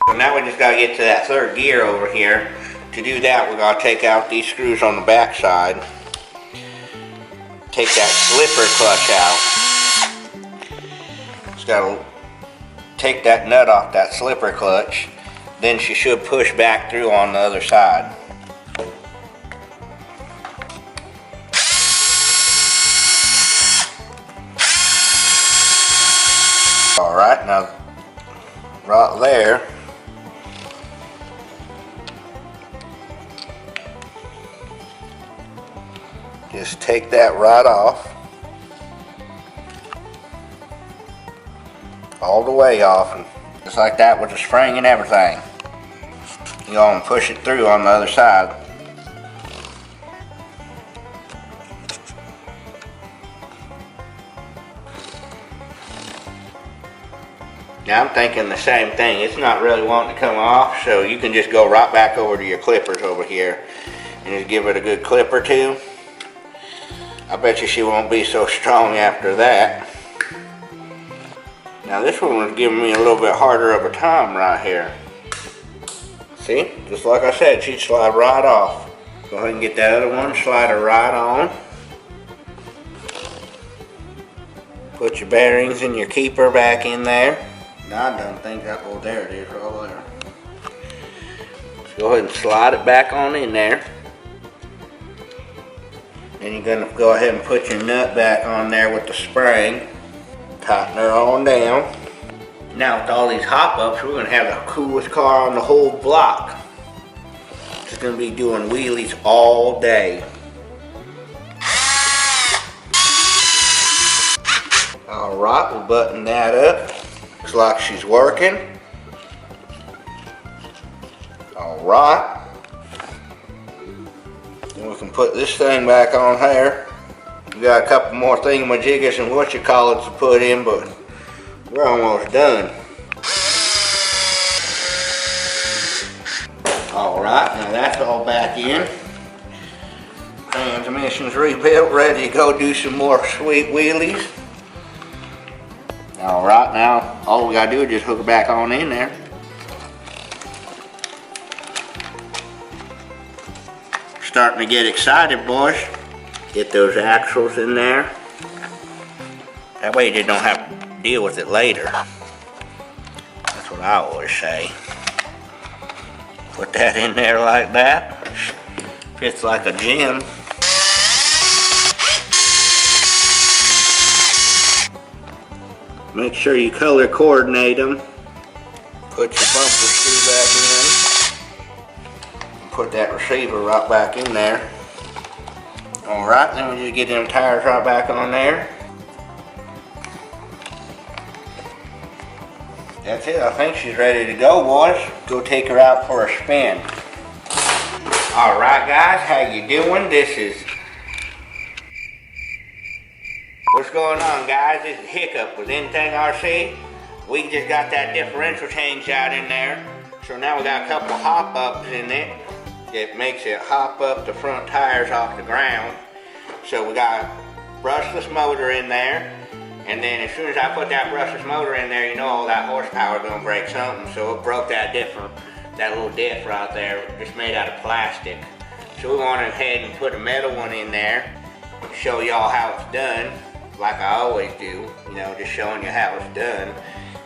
So now we just got to get to that third gear over here. To do that, we're going to take out these screws on the back side. Take that slipper clutch out. Just got to take that nut off that slipper clutch. Then she should push back through on the other side. Alright, now right there, just take that right off, all the way off, and just like that with the spring and everything. You go and push it through on the other side. Now I'm thinking the same thing. It's not really wanting to come off, so you can just go right back over to your clippers over here and just give it a good clip or two. I bet you she won't be so strong after that. Now this one was giving me a little bit harder of a time right here. See, just like I said, she'd slide right off. Go ahead and get that other one, slide her right on. Put your bearings and your keeper back in there. Now I don't think that, oh there it is, right there. Let's go ahead and slide it back on in there. Then you're gonna go ahead and put your nut back on there with the spring. Tighten her on down. Now with all these hop-ups, we're gonna have the coolest car on the whole block. It's gonna be doing wheelies all day. Alright, we'll button that up. Looks like she's working. Alright. Then we can put this thing back on here. We got a couple more thingamajiggers and whatchamacallits to put in, but we're almost done. Alright, now that's all back in. Transmission's rebuilt, ready to go do some more sweet wheelies. Alright, now all we gotta do is just hook it back on in there. Starting to get excited, boys. Get those axles in there. That way you don't have to deal with it later. That's what I always say. Put that in there like that. Fits like a gem. Make sure you color coordinate them. Put your bumper screw back in. Put that receiver right back in there. Alright, then we just get them tires right back on there. That's it, I think she's ready to go, boys. Go take her out for a spin. Alright guys, how you doing? This is... What's going on, guys? This is Hiccup with Anything RC. We just got that differential change out in there. So now we got a couple of hop-ups in it. It makes it hop up the front tires off the ground. So we got a brushless motor in there. And then as soon as I put that brushless motor in there, you know all that horsepower is gonna break something. So it broke that little diff right there, just made out of plastic. So we went ahead and put a metal one in there to show y'all how it's done. Like I always do, you know, just showing you how it's done.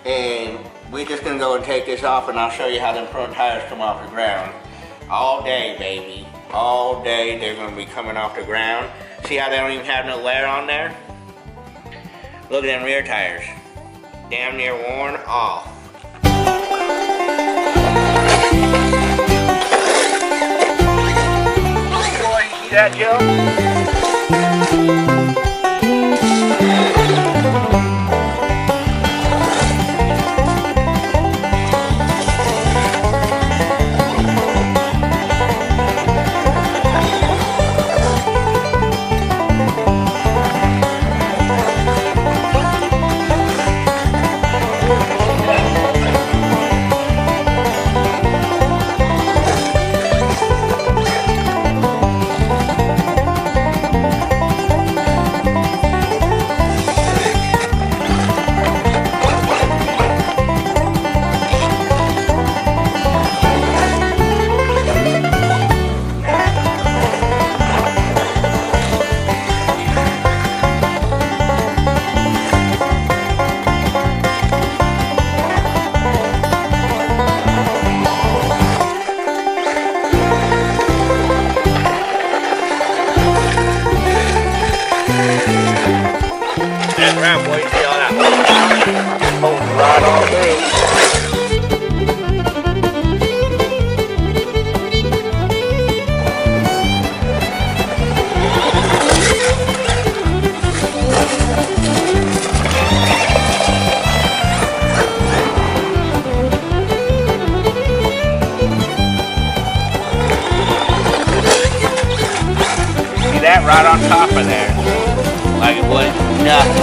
And we're just gonna go and take this off, and I'll show you how them front tires come off the ground. All day, baby. All day they're gonna be coming off the ground. See how they don't even have no wear on there? Look at them rear tires. Damn near worn off. Boy, you see that, Joe? right on top of there. Like it was nothing.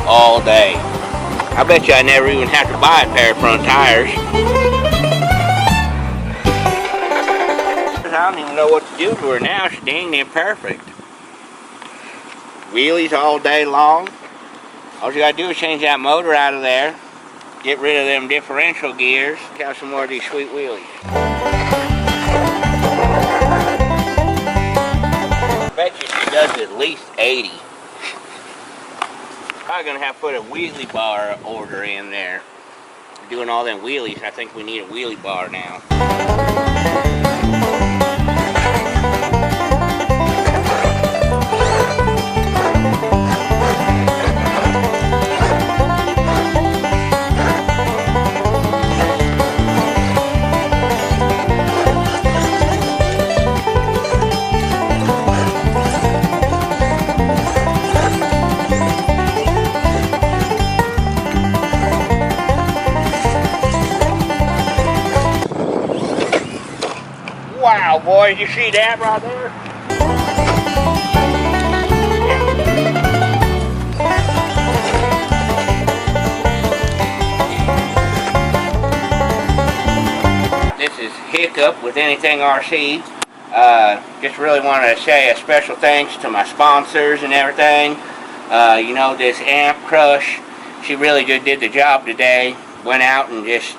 All day. I bet you I never even have to buy a pair of front tires. I don't even know what to do to her now. She's dang near perfect. Wheelies all day long. All you gotta do is change that motor out of there. Get rid of them differential gears. Have some more of these sweet wheelies. I bet you she does at least 80. I'm gonna have to put a wheelie bar order in there. Doing all them wheelies, I think we need a wheelie bar now. Wow, boys, you see that right there? This is Hick with Anything RC. Just really wanted to say a special thanks to my sponsors and everything. You know, this Amp Crush, she really just did the job today. Went out and just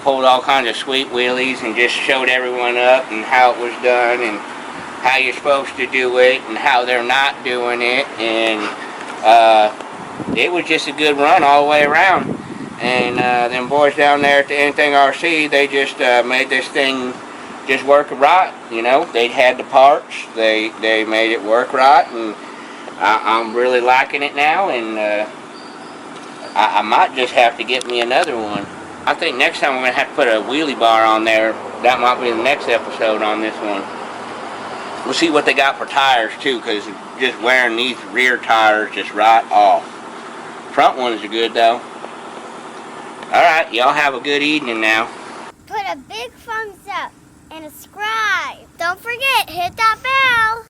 pulled all kinds of sweet wheelies and just showed everyone up and how it was done and how you're supposed to do it and how they're not doing it, and it was just a good run all the way around. And them boys down there at the Anything RC, they just made this thing just work right. You know, they had the parts, they made it work right, and I'm really liking it now, and I might just have to get me another one. I think next time we're going to have to put a wheelie bar on there. That might be the next episode on this one. We'll see what they got for tires too, because just wearing these rear tires just right off. Front ones are good though. Alright, y'all have a good evening now. Put a big thumbs up and subscribe. Don't forget, hit that bell.